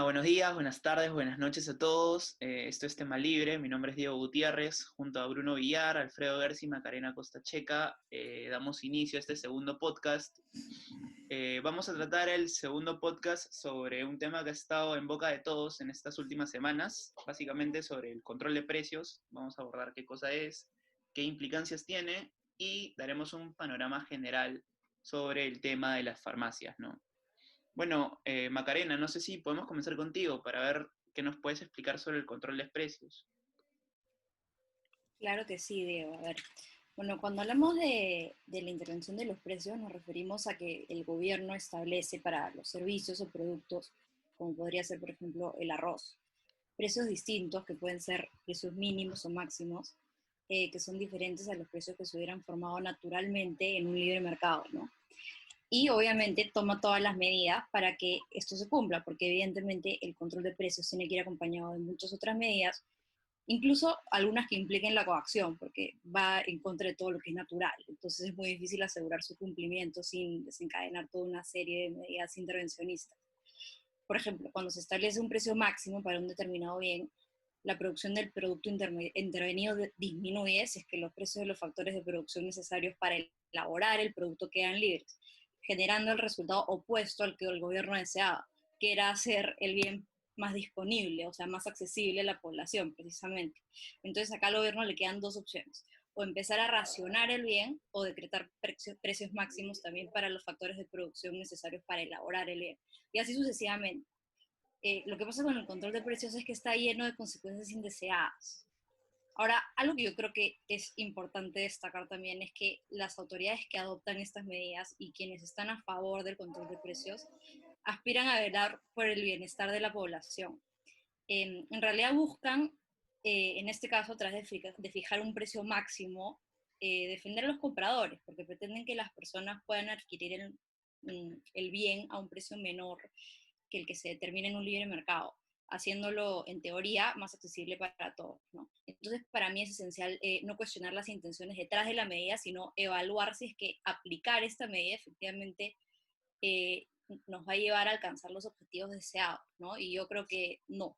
Buenos días, buenas tardes, buenas noches a todos. Esto es Tema Libre. Mi nombre es Diego Gutiérrez. Junto a Bruno Villar, Alfredo Gersi y Macarena Costa Checa, damos inicio a este segundo podcast. Vamos a tratar el segundo podcast sobre un tema que ha estado en boca de todos en estas últimas semanas, básicamente sobre el control de precios. Vamos a abordar qué cosa es, qué implicancias tiene y daremos un panorama general sobre el tema de las farmacias, ¿no? Bueno, Macarena, no sé si podemos comenzar contigo para ver qué nos puedes explicar sobre el control de precios. Claro que sí, Diego. A ver, bueno, cuando hablamos de la intervención de los precios, nos referimos a que el gobierno establece para los servicios o productos, como podría ser, por ejemplo, el arroz, precios distintos, que pueden ser precios mínimos o máximos, que son diferentes a los precios que se hubieran formado naturalmente en un libre mercado, ¿no? Y obviamente toma todas las medidas para que esto se cumpla, porque evidentemente el control de precios tiene que ir acompañado de muchas otras medidas, incluso algunas que impliquen la coacción, porque va en contra de todo lo que es natural. Entonces es muy difícil asegurar su cumplimiento sin desencadenar toda una serie de medidas intervencionistas. Por ejemplo, cuando se establece un precio máximo para un determinado bien, la producción del producto intervenido disminuye si es que los precios de los factores de producción necesarios para elaborar el producto quedan libres, generando el resultado opuesto al que el gobierno deseaba, que era hacer el bien más disponible, o sea, más accesible a la población, precisamente. Entonces acá al gobierno le quedan dos opciones: o empezar a racionar el bien o decretar precios máximos también para los factores de producción necesarios para elaborar el bien, y así sucesivamente. Lo que pasa con el control de precios es que está lleno de consecuencias indeseadas. Ahora, algo que yo creo que es importante destacar también es que las autoridades que adoptan estas medidas y quienes están a favor del control de precios aspiran a velar por el bienestar de la población. En realidad buscan, en este caso, tras de fijar un precio máximo, defender a los compradores, porque pretenden que las personas puedan adquirir el bien a un precio menor que el que se determina en un libre mercado, haciéndolo en teoría más accesible para todos, ¿no? Entonces, para mí es esencial no cuestionar las intenciones detrás de la medida, sino evaluar si es que aplicar esta medida efectivamente eh, nos va a llevar a alcanzar los objetivos deseados, ¿no? Y yo creo que no,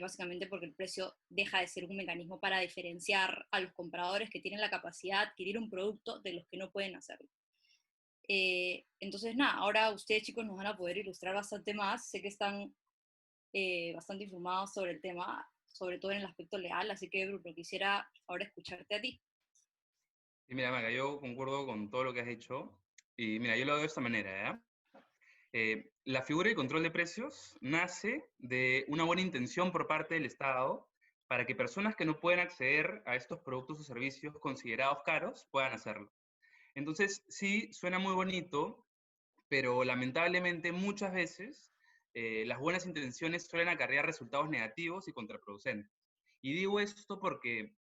básicamente porque el precio deja de ser un mecanismo para diferenciar a los compradores que tienen la capacidad de adquirir un producto de los que no pueden hacerlo. Entonces, nada, ahora ustedes chicos nos van a poder ilustrar bastante más. Sé que están bastante informados sobre el tema, sobre todo en el aspecto legal, así que Bruno, quisiera ahora escucharte a ti. Y mira, Maga, yo concuerdo con todo lo que has dicho. Y mira, yo lo veo de esta manera, ¿ya? La figura de control de precios nace de una buena intención por parte del Estado para que personas que no pueden acceder a estos productos o servicios considerados caros puedan hacerlo. Entonces, sí, suena muy bonito, pero lamentablemente muchas veces las buenas intenciones suelen acarrear resultados negativos y contraproducentes. Y digo esto porque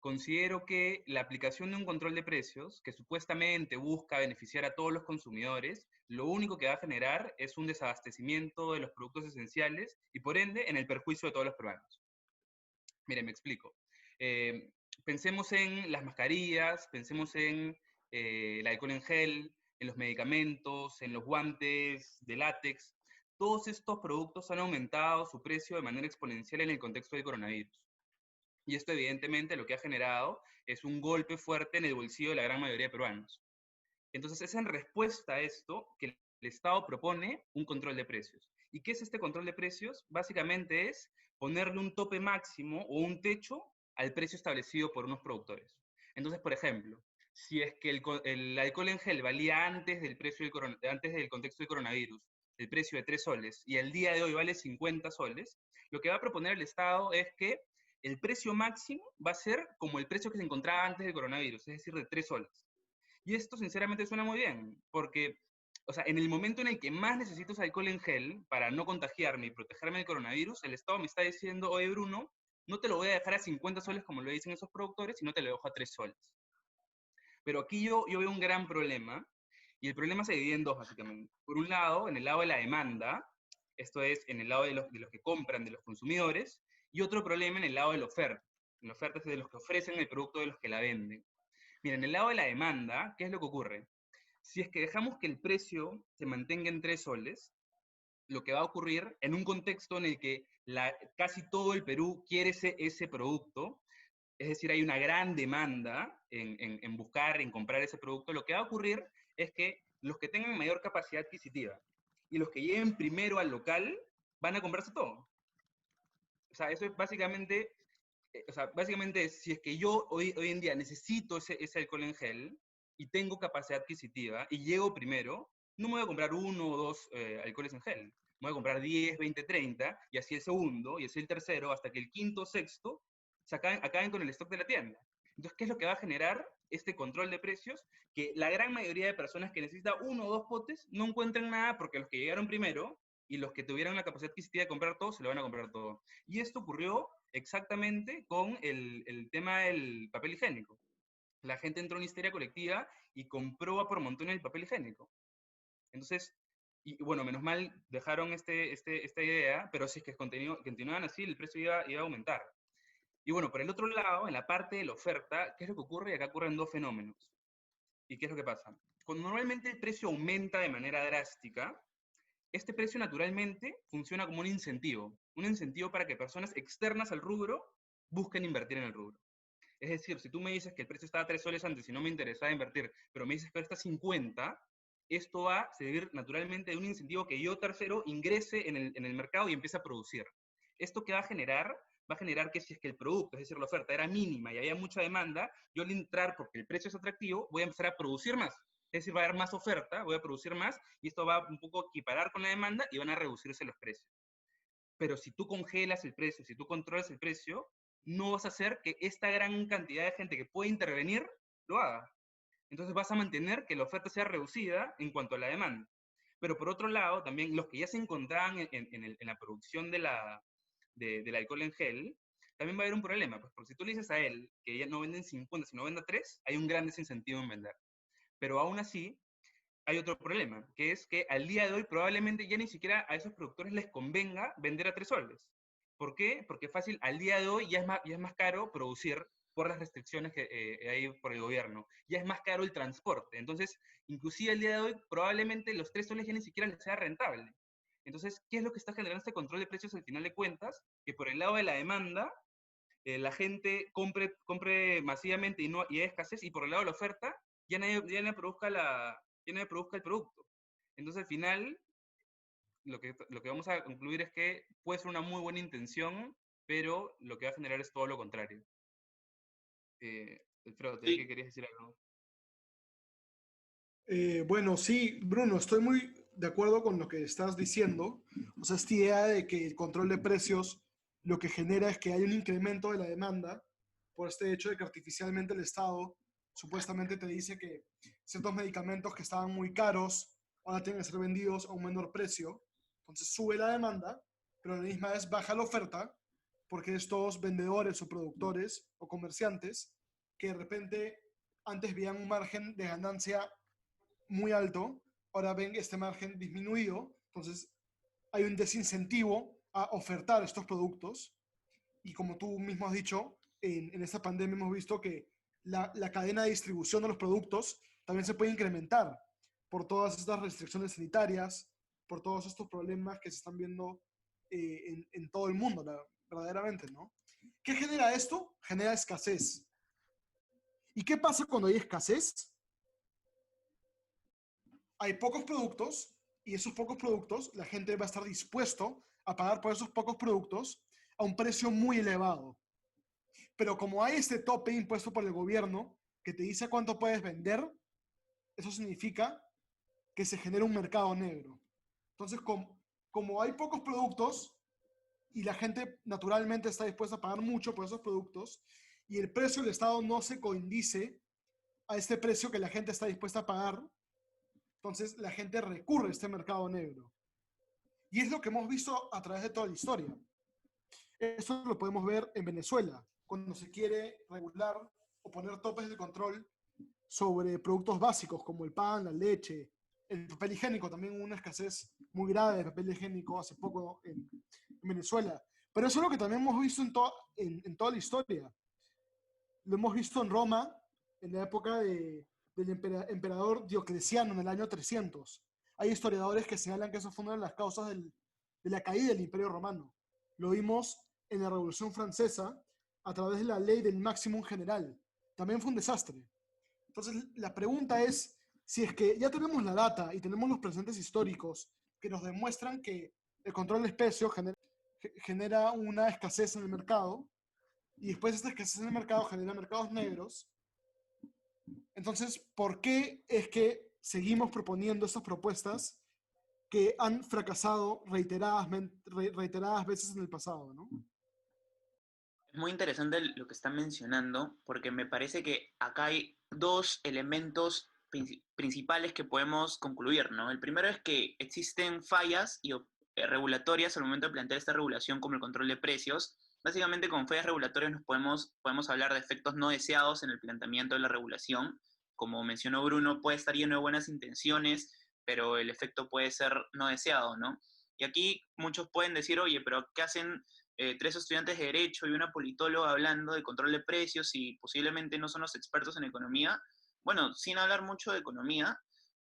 considero que la aplicación de un control de precios, que supuestamente busca beneficiar a todos los consumidores, lo único que va a generar es un desabastecimiento de los productos esenciales y por ende en el perjuicio de todos los peruanos. Mire, me explico. Eh, Pensemos en las mascarillas, pensemos en el alcohol en gel, en los medicamentos, en los guantes de látex. Todos estos productos han aumentado su precio de manera exponencial en el contexto del coronavirus. Y esto evidentemente lo que ha generado es un golpe fuerte en el bolsillo de la gran mayoría de peruanos. Entonces es en respuesta a esto que el Estado propone un control de precios. ¿Y qué es este control de precios? Básicamente es ponerle un tope máximo o un techo al precio establecido por unos productores. Entonces, por ejemplo, si es que el alcohol en gel valía antes del, antes del contexto del coronavirus el precio de 3 soles y el día de hoy vale 50 soles, lo que va a proponer el Estado es que el precio máximo va a ser como el precio que se encontraba antes del coronavirus, es decir, de 3 soles. Y esto sinceramente suena muy bien, porque, o sea, en el momento en el que más necesito ese alcohol en gel para no contagiarme y protegerme del coronavirus, el Estado me está diciendo, oye Bruno, no te lo voy a dejar a 50 soles como lo dicen esos productores, sino te lo dejo a 3 soles. Pero aquí yo veo un gran problema, y el problema se divide en dos básicamente. Por un lado, en el lado de la demanda, esto es, en el lado de los que compran, de los consumidores, y otro problema en el lado de la oferta. En la oferta es de los que ofrecen el producto, de los que la venden. Mira, en el lado de la demanda, ¿qué es lo que ocurre? Si es que dejamos que el precio se mantenga en 3 soles, lo que va a ocurrir en un contexto en el que casi todo el Perú quiere ese producto, es decir, hay una gran demanda en buscar, en comprar ese producto, lo que va a ocurrir es que los que tengan mayor capacidad adquisitiva y los que lleguen primero al local van a comprarse todo. O sea, eso es básicamente, si es que yo hoy en día necesito ese alcohol en gel y tengo capacidad adquisitiva y llego primero, no me voy a comprar uno o dos alcoholes en gel. Me voy a comprar 10, 20, 30, y así el segundo, y así el tercero, hasta que el quinto o sexto acaben con el stock de la tienda. Entonces, ¿qué es lo que va a generar este control de precios? Que la gran mayoría de personas que necesitan uno o dos potes no encuentren nada porque los que llegaron primero y los que tuvieran la capacidad adquisitiva de comprar todo, se lo van a comprar todo. Y esto ocurrió exactamente con el tema del papel higiénico. La gente entró en histeria colectiva y compró a por montón el papel higiénico. Entonces, y bueno, menos mal dejaron esta idea, pero si es que continuaban así, el precio iba a aumentar. Y bueno, por el otro lado, en la parte de la oferta, ¿qué es lo que ocurre? Y acá ocurren dos fenómenos. ¿Y qué es lo que pasa? Cuando normalmente el precio aumenta de manera drástica, este precio naturalmente funciona como un incentivo para que personas externas al rubro busquen invertir en el rubro. Es decir, si tú me dices que el precio estaba a 3 soles antes y no me interesaba invertir, pero me dices que ahora está a 50, esto va a servir naturalmente de un incentivo que yo, tercero, ingrese en el mercado y empiece a producir. ¿Esto qué va a generar? Va a generar que si es que el producto, es decir, la oferta era mínima y había mucha demanda, yo al entrar, porque el precio es atractivo, voy a empezar a producir más. Es decir, va a haber más oferta, voy a producir más, y esto va un poco a equiparar con la demanda y van a reducirse los precios. Pero si tú congelas el precio, si tú controlas el precio, no vas a hacer que esta gran cantidad de gente que puede intervenir lo haga. Entonces vas a mantener que la oferta sea reducida en cuanto a la demanda. Pero por otro lado, también los que ya se encontraban en la producción del alcohol en gel, también va a haber un problema, pues porque si tú le dices a él que ya no venden 50, sino venda 3, hay un gran desincentivo en vender. Pero aún así, hay otro problema, que es que al día de hoy probablemente ya ni siquiera a esos productores les convenga vender a 3 soles. ¿Por qué? Porque fácil, al día de hoy ya es más caro producir por las restricciones que hay por el gobierno. Ya es más caro el transporte. Entonces, inclusive al día de hoy, probablemente los 3 soles ya ni siquiera les sea rentable. Entonces, ¿qué es lo que está generando este control de precios al final de cuentas? Que por el lado de la demanda, la gente compre masivamente y hay escasez, y por el lado de la oferta, ya no produzca el producto. Entonces, al final, lo que vamos a concluir es que puede ser una muy buena intención, pero lo que va a generar es todo lo contrario. Alfredo, te vi que Sí, querías decir algo. Bueno, sí, Bruno, estoy muy de acuerdo con lo que estás diciendo. O sea, esta idea de que el control de precios lo que genera es que hay un incremento de la demanda por este hecho de que artificialmente el Estado supuestamente te dice que ciertos medicamentos que estaban muy caros ahora tienen que ser vendidos a un menor precio. Entonces sube la demanda, pero a la misma vez baja la oferta porque estos vendedores o productores o comerciantes que de repente antes veían un margen de ganancia muy alto, ahora ven este margen disminuido, entonces hay un desincentivo a ofertar estos productos y como tú mismo has dicho, en esta pandemia hemos visto que la cadena de distribución de los productos también se puede incrementar por todas estas restricciones sanitarias, por todos estos problemas que se están viendo en todo el mundo, verdaderamente, ¿no? ¿Qué genera esto? Genera escasez. ¿Y qué pasa cuando hay escasez? Hay pocos productos y esos pocos productos, la gente va a estar dispuesto a pagar por esos pocos productos a un precio muy elevado. Pero como hay este tope impuesto por el gobierno que te dice cuánto puedes vender, eso significa que se genera un mercado negro. Entonces, como hay pocos productos y la gente naturalmente está dispuesta a pagar mucho por esos productos y el precio del Estado no se coindice a este precio que la gente está dispuesta a pagar, entonces la gente recurre a este mercado negro. Y es lo que hemos visto a través de toda la historia. Esto lo podemos ver en Venezuela, cuando se quiere regular o poner topes de control sobre productos básicos como el pan, la leche, el papel higiénico. También hubo una escasez muy grave de papel higiénico hace poco en Venezuela. Pero eso es lo que también hemos visto en toda la historia. Lo hemos visto en Roma, en la época del emperador Diocleciano, en el año 300, hay historiadores que señalan que eso fue una de las causas de la caída del Imperio Romano. Lo vimos en la Revolución Francesa a través de la ley del máximum general. También fue un desastre. Entonces, la pregunta es, si es que ya tenemos la data y tenemos los presentes históricos que nos demuestran que el control de precios genera una escasez en el mercado, y después esta escasez en el mercado genera mercados negros, entonces, ¿por qué es que seguimos proponiendo estas propuestas que han fracasado reiteradas veces en el pasado, ¿no? Es muy interesante lo que están mencionando, porque me parece que acá hay dos elementos principales que podemos concluir, ¿no? El primero es que existen fallas regulatorias al momento de plantear esta regulación, como el control de precios. Básicamente, con fallas regulatorias podemos hablar de efectos no deseados en el planteamiento de la regulación. Como mencionó Bruno, puede estar lleno de buenas intenciones, pero el efecto puede ser no deseado, ¿no? Y aquí muchos pueden decir, oye, pero ¿qué hacen tres estudiantes de Derecho y una politóloga hablando de control de precios y posiblemente no son los expertos en economía? Bueno, sin hablar mucho de economía,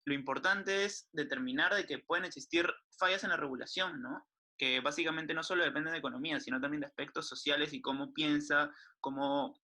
lo importante es determinar de que pueden existir fallas en la regulación, ¿no? Que básicamente no solo dependen de economía, sino también de aspectos sociales y cómo piensa, cómo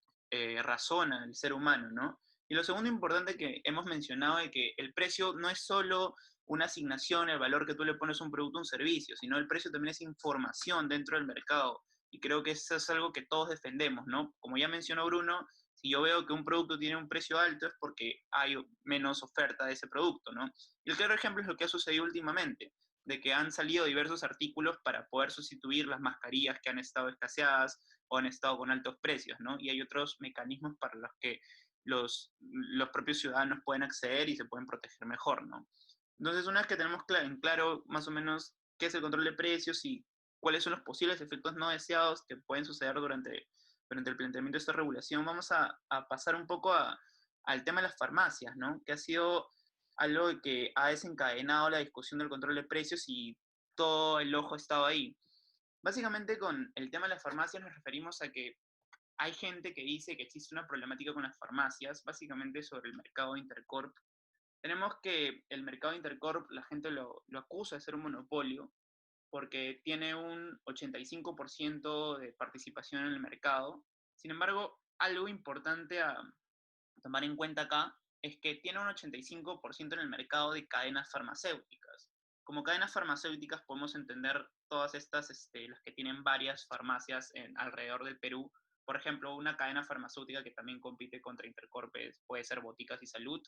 razona el ser humano, ¿no? Y lo segundo importante que hemos mencionado es que el precio no es solo una asignación, el valor que tú le pones a un producto o un servicio, sino el precio también es información dentro del mercado. Y creo que eso es algo que todos defendemos, ¿no? Como ya mencionó Bruno, si yo veo que un producto tiene un precio alto es porque hay menos oferta de ese producto, ¿no? Y el claro ejemplo es lo que ha sucedido últimamente, de que han salido diversos artículos para poder sustituir las mascarillas que han estado escaseadas o han estado con altos precios, ¿no? Y hay otros mecanismos para los que los propios ciudadanos pueden acceder y se pueden proteger mejor, ¿no? Entonces, una vez que tenemos en claro más o menos qué es el control de precios y cuáles son los posibles efectos no deseados que pueden suceder durante el planteamiento de esta regulación, vamos a pasar un poco al tema de las farmacias, ¿no? Que ha sido algo que ha desencadenado la discusión del control de precios y todo el ojo ha estado ahí. Básicamente con el tema de las farmacias nos referimos a que hay gente que dice que existe una problemática con las farmacias, básicamente sobre el mercado de Intercorp. Tenemos que el mercado de Intercorp, la gente lo acusa de ser un monopolio, porque tiene un 85% de participación en el mercado. Sin embargo, algo importante a tomar en cuenta acá es que tiene un 85% en el mercado de cadenas farmacéuticas. Como cadenas farmacéuticas podemos entender todas estas, las que tienen varias farmacias alrededor del Perú. Por ejemplo, una cadena farmacéutica que también compite contra Intercorp puede ser Boticas y Salud.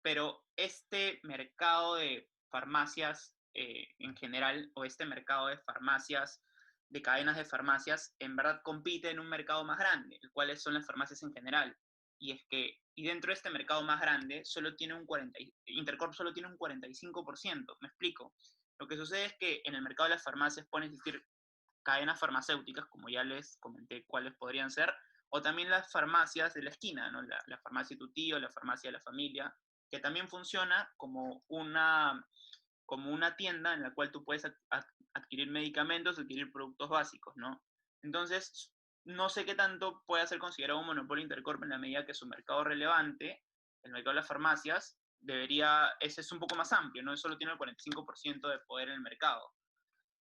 Pero este mercado de farmacias en general, o este mercado de farmacias, de cadenas de farmacias, en verdad compite en un mercado más grande, el cual son las farmacias en general. Y dentro de este mercado más grande, Intercorp solo tiene un 45%, me explico. Lo que sucede es que en el mercado de las farmacias pueden existir cadenas farmacéuticas, como ya les comenté cuáles podrían ser, o también las farmacias de la esquina, ¿no? La farmacia de tu tío, la farmacia de la familia, que también funciona como una tienda en la cual tú puedes adquirir medicamentos, adquirir productos básicos, ¿no? Entonces, no sé qué tanto puede ser considerado un monopolio Intercorp en la medida que su mercado relevante, el mercado de las farmacias, ese es un poco más amplio, ¿no? Solo tiene el 45% de poder en el mercado.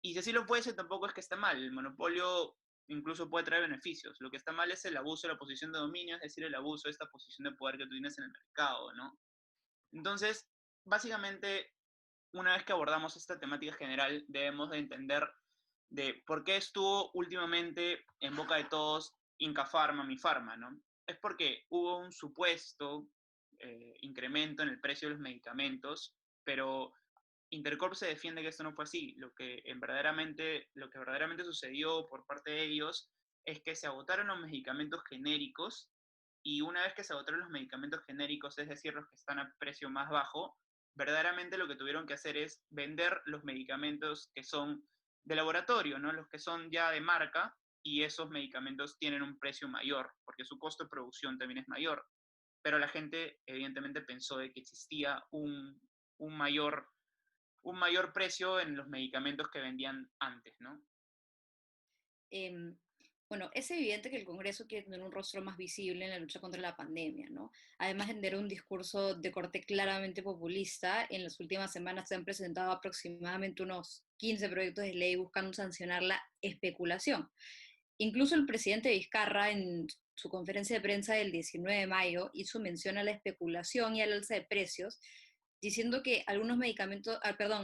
Y si así lo puede ser, tampoco es que esté mal. El monopolio incluso puede traer beneficios. Lo que está mal es el abuso de la posición de dominio, es decir, el abuso de esta posición de poder que tú tienes en el mercado, ¿no? Entonces, básicamente, una vez que abordamos esta temática general, debemos de entender de por qué estuvo últimamente en boca de todos Inca Pharma, Mi Pharma, ¿no? Es porque hubo un supuesto incremento en el precio de los medicamentos, pero Intercorp se defiende que esto no fue así. Lo que verdaderamente sucedió por parte de ellos es que se agotaron los medicamentos genéricos, y una vez que se agotaron los medicamentos genéricos, es decir, los que están a precio más bajo, verdaderamente lo que tuvieron que hacer es vender los medicamentos que son de laboratorio, ¿no? Los que son ya de marca, y esos medicamentos tienen un precio mayor, porque su costo de producción también es mayor. Pero la gente evidentemente pensó de que existía un mayor precio en los medicamentos que vendían antes, ¿no? Em, Bueno, es evidente que el Congreso quiere tener un rostro más visible en la lucha contra la pandemia, ¿no? Además de tener un discurso de corte claramente populista, en las últimas semanas se han presentado aproximadamente unos 15 proyectos de ley buscando sancionar la especulación. Incluso el presidente Vizcarra, en su conferencia de prensa del 19 de mayo, hizo mención a la especulación y al alza de precios, diciendo que algunos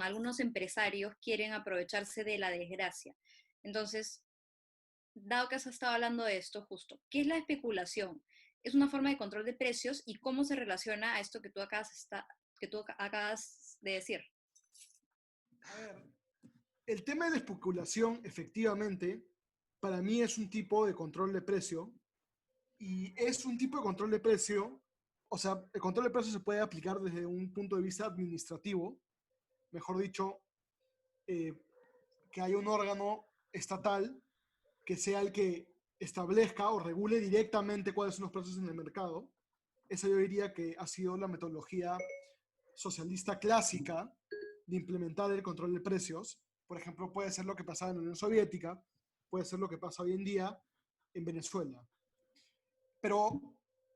algunos empresarios quieren aprovecharse de la desgracia. Entonces, dado que has estado hablando de esto justo, ¿qué es la especulación? ¿Es una forma de control de precios y cómo se relaciona a esto que tú acabas de decir? A ver, el tema de la especulación, efectivamente, para mí es un tipo de control de precio, y es un tipo de control de precio, o sea, el control de precio se puede aplicar desde un punto de vista administrativo, mejor dicho, eh, que haya un órgano estatal que sea el que establezca o regule directamente cuáles son los precios en el mercado. Esa yo diría que ha sido la metodología socialista clásica de implementar el control de precios. Por ejemplo, puede ser lo que pasaba en la Unión Soviética, puede ser lo que pasa hoy en día en Venezuela. Pero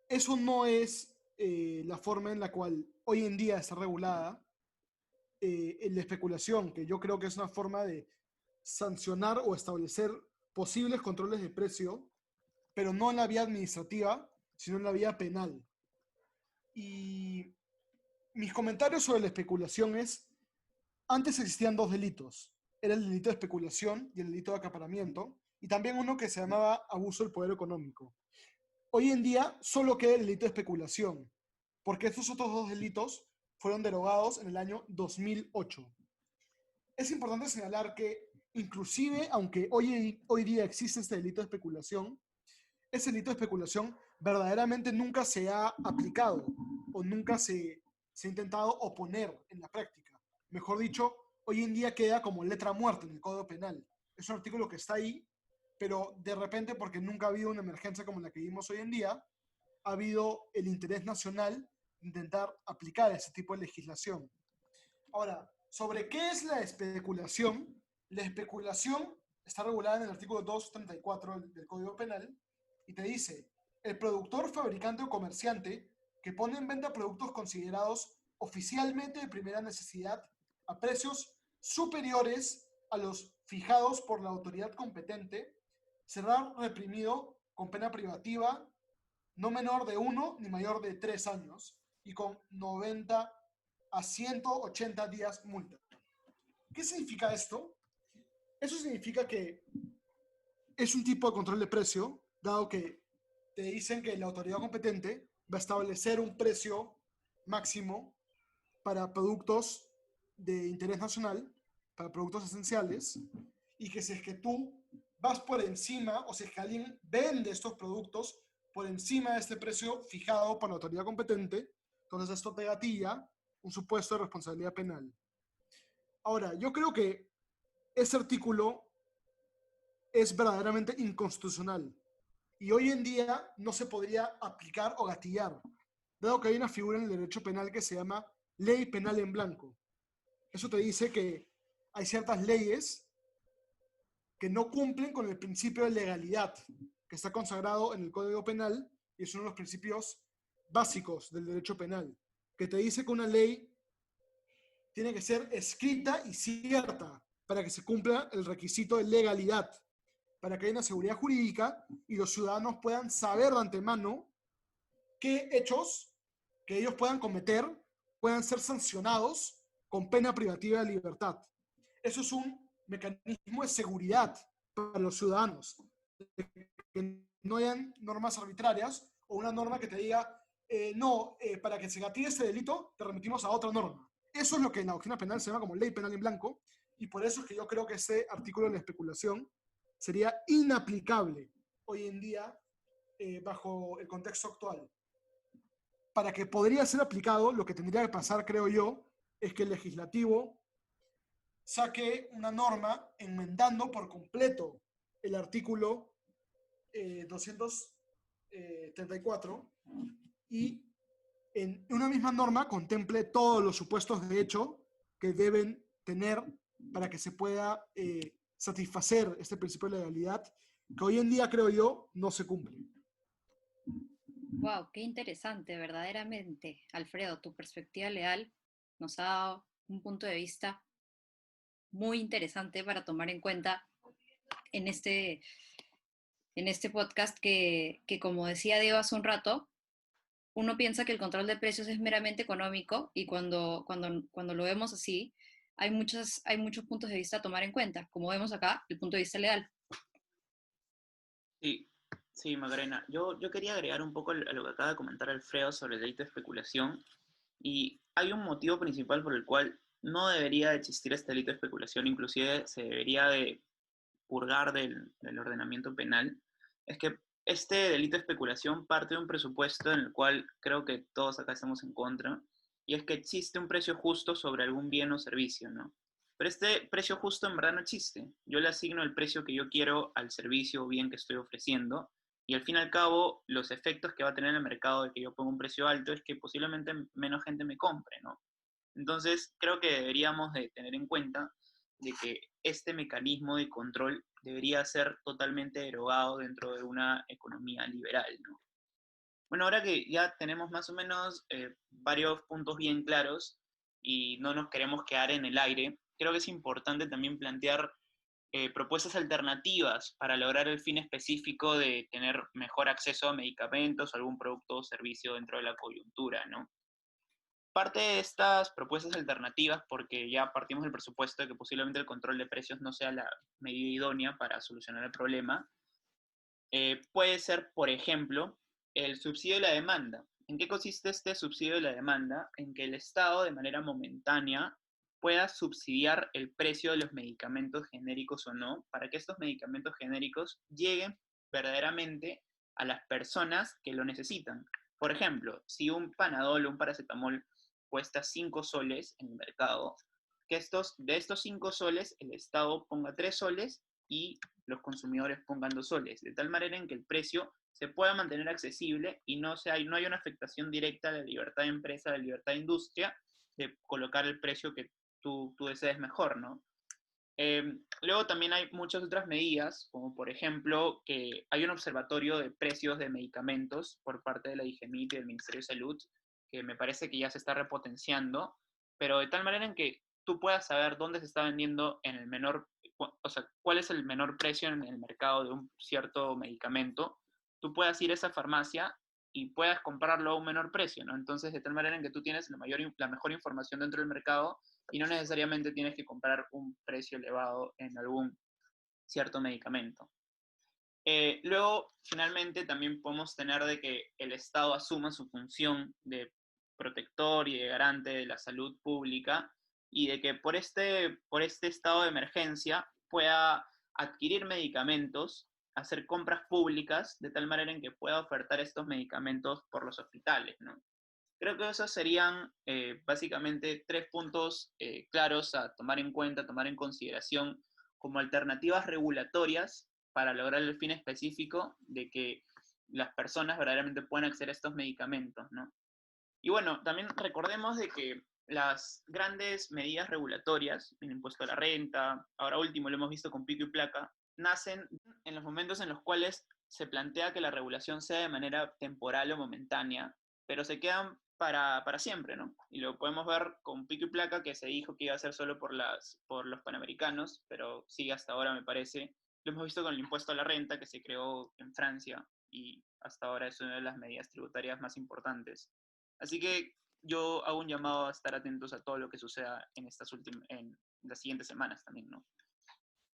eso no es la forma en la cual hoy en día está regulada la especulación, que yo creo que es una forma de sancionar o establecer posibles controles de precio, pero no en la vía administrativa, sino en la vía penal. Y mis comentarios sobre la especulación es, antes existían dos delitos. Era el delito de especulación y el delito de acaparamiento, y también uno que se llamaba abuso del poder económico. Hoy en día solo queda el delito de especulación, porque estos otros dos delitos fueron derogados en el año 2008. Es importante señalar que inclusive, aunque hoy día existe este delito de especulación, ese delito de especulación verdaderamente nunca se ha aplicado o nunca se ha intentado oponer en la práctica. Mejor dicho, hoy en día queda como letra muerta en el Código Penal. Es un artículo que está ahí, pero de repente, porque nunca ha habido una emergencia como la que vivimos hoy en día, ha habido el interés nacional de intentar aplicar ese tipo de legislación. Ahora, ¿sobre qué es la especulación? La especulación está regulada en el artículo 234 del Código Penal y te dice, el productor, fabricante o comerciante que pone en venta productos considerados oficialmente de primera necesidad a precios superiores a los fijados por la autoridad competente, será reprimido con pena privativa no menor de 1 ni mayor de 3 años y con 90 a 180 días multa. ¿Qué significa esto? Eso significa que es un tipo de control de precio, dado que te dicen que la autoridad competente va a establecer un precio máximo para productos de interés nacional, para productos esenciales, y que si es que tú vas por encima, o si es que alguien vende estos productos por encima de este precio fijado por la autoridad competente, entonces esto te gatilla un supuesto de responsabilidad penal. Ahora, yo creo que ese artículo es verdaderamente inconstitucional y hoy en día no se podría aplicar o gatillar, dado que hay una figura en el derecho penal que se llama ley penal en blanco. Eso te dice que hay ciertas leyes que no cumplen con el principio de legalidad que está consagrado en el Código Penal y es uno de los principios básicos del derecho penal, que te dice que una ley tiene que ser escrita y cierta para que se cumpla el requisito de legalidad, para que haya una seguridad jurídica y los ciudadanos puedan saber de antemano qué hechos que ellos puedan cometer puedan ser sancionados con pena privativa de libertad. Eso es un mecanismo de seguridad para los ciudadanos, que no hayan normas arbitrarias o una norma que te diga para que se gatille este delito te remitimos a otra norma. Eso es lo que en la doctrina penal se llama como ley penal en blanco, y por eso es que yo creo que ese artículo de la especulación sería inaplicable hoy en día bajo el contexto actual. Para que podría ser aplicado, lo que tendría que pasar, creo yo, es que el legislativo saque una norma enmendando por completo el artículo 234 y en una misma norma contemple todos los supuestos de hecho que deben tener para que se pueda satisfacer este principio de legalidad que hoy en día, creo yo, no se cumple. Wow, qué interesante, verdaderamente. Alfredo, tu perspectiva legal nos ha dado un punto de vista muy interesante para tomar en cuenta en este podcast que, como decía Diego hace un rato, uno piensa que el control de precios es meramente económico y cuando lo vemos así, hay muchos puntos de vista a tomar en cuenta. Como vemos acá, el punto de vista legal. Sí, sí, Macarena. Yo quería agregar un poco a lo que acaba de comentar Alfredo sobre el delito de especulación. Y hay un motivo principal por el cual no debería existir este delito de especulación, inclusive se debería de purgar del ordenamiento penal. Es que este delito de especulación parte de un presupuesto en el cual creo que todos acá estamos en contra, y es que existe un precio justo sobre algún bien o servicio, ¿no? Pero este precio justo en verdad no existe. Yo le asigno el precio que yo quiero al servicio o bien que estoy ofreciendo, y al fin y al cabo, los efectos que va a tener en el mercado de que yo ponga un precio alto es que posiblemente menos gente me compre, ¿no? Entonces, creo que deberíamos de tener en cuenta de que este mecanismo de control debería ser totalmente derogado dentro de una economía liberal, ¿no? Bueno, ahora que ya tenemos más o menos varios puntos bien claros y no nos queremos quedar en el aire, creo que es importante también plantear propuestas alternativas para lograr el fin específico de tener mejor acceso a medicamentos o algún producto o servicio dentro de la coyuntura, ¿no? Parte de estas propuestas alternativas, porque ya partimos del presupuesto de que posiblemente el control de precios no sea la medida idónea para solucionar el problema, puede ser, por ejemplo, el subsidio de la demanda. ¿En qué consiste este subsidio de la demanda? En que el Estado, de manera momentánea, pueda subsidiar el precio de los medicamentos genéricos o no, para que estos medicamentos genéricos lleguen verdaderamente a las personas que lo necesitan. Por ejemplo, si un Panadol o un paracetamol cuesta 5 soles en el mercado, que de estos 5 soles el Estado ponga 3 soles y los consumidores pongan 2 soles, de tal manera en que el precio se pueda mantener accesible y no hay una afectación directa a la libertad de empresa, a la libertad de industria, de colocar el precio que tú desees mejor, ¿no? Luego también hay muchas otras medidas, como por ejemplo que hay un observatorio de precios de medicamentos por parte de la DIGEMIT y del Ministerio de Salud, que me parece que ya se está repotenciando, pero de tal manera en que tú puedas saber dónde se está vendiendo en el menor, o sea, cuál es el menor precio en el mercado de un cierto medicamento, tú puedas ir a esa farmacia y puedas comprarlo a un menor precio, ¿no? Entonces, de tal manera en que tú tienes la mejor información dentro del mercado y no necesariamente tienes que comprar un precio elevado en algún cierto medicamento. Luego, finalmente, también podemos tener de que el Estado asuma su función de protector y de garante de la salud pública y de que por este estado de emergencia pueda adquirir medicamentos, hacer compras públicas, de tal manera en que pueda ofertar estos medicamentos por los hospitales, ¿no? Creo que esos serían básicamente 3 puntos claros a tomar en cuenta, a tomar en consideración como alternativas regulatorias para lograr el fin específico de que las personas verdaderamente puedan acceder a estos medicamentos, ¿no? Y bueno, también recordemos de que las grandes medidas regulatorias, el impuesto a la renta, ahora último lo hemos visto con pico y placa, nacen en los momentos en los cuales se plantea que la regulación sea de manera temporal o momentánea, pero se quedan para siempre, ¿no? Y lo podemos ver con pico y placa, que se dijo que iba a ser solo por los panamericanos, pero sigue hasta ahora, me parece. Lo hemos visto con el impuesto a la renta, que se creó en Francia, y hasta ahora es una de las medidas tributarias más importantes. Así que yo hago un llamado a estar atentos a todo lo que suceda en las siguientes semanas también, ¿no?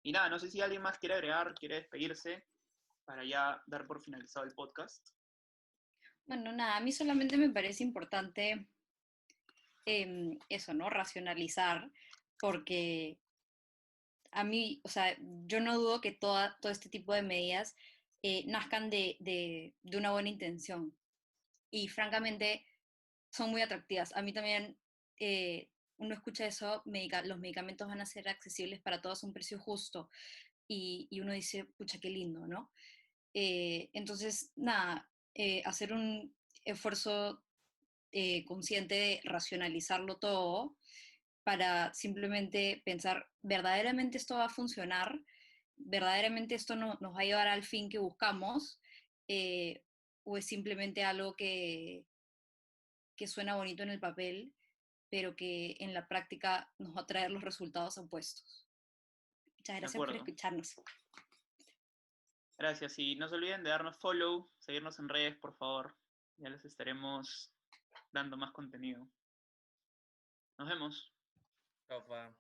Y nada, no sé si alguien más quiere agregar, quiere despedirse para ya dar por finalizado el podcast. Bueno, nada, a mí solamente me parece importante eso, ¿no? Racionalizar, porque a mí, o sea, yo no dudo que todo este tipo de medidas nazcan de una buena intención y francamente son muy atractivas. A mí también, uno escucha eso, los medicamentos van a ser accesibles para todos a un precio justo y uno dice, pucha, qué lindo, ¿no? Entonces, nada, hacer un esfuerzo consciente de racionalizarlo todo para simplemente pensar, ¿verdaderamente esto va a funcionar? verdaderamente esto nos va a llevar al fin que buscamos, o es simplemente algo que suena bonito en el papel, pero que en la práctica nos va a traer los resultados opuestos. Muchas De gracias por acuerdo. escucharnos. Gracias. Y no se olviden de darnos follow, seguirnos en redes, por favor. Ya les estaremos dando más contenido. Nos vemos. Chao, pa.